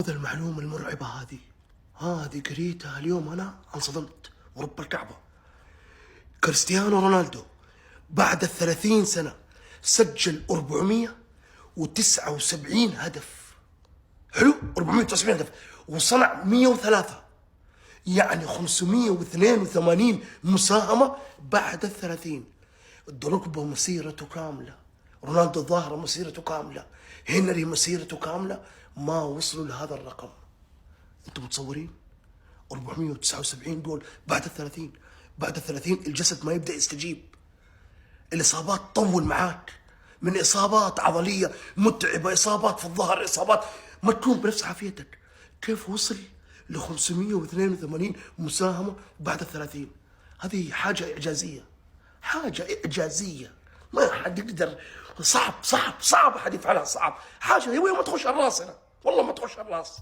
هذا المعلومة المرعبة هذه قريتها اليوم أنا انصدمت ورب الكعبة. كريستيانو رونالدو بعد 30 سنة سجل 479 هدف. حلو، 479 هدف وصنع 103، يعني 582 مساهمة بعد 30. دروجبا مسيرته كاملة، رونالدو الظاهرة مسيرته كاملة، هنري مسيرته كاملة، ما وصلوا لهذا الرقم. انتم متصورين 479 جول بعد 30؟ بعد 30 الجسد ما يبدأ يستجيب، الإصابات تطول معاك، من إصابات عضلية متعبة، إصابات في الظهر، إصابات ما تكون بنفس عافيتك. كيف وصل ل 582 مساهمة بعد 30؟ هذه حاجة إعجازية، حاجة إعجازية ما حد يقدر. صعب أحد يفعلها، صعب حاجة هي ما تخش الراس. والله ما تخش الراس.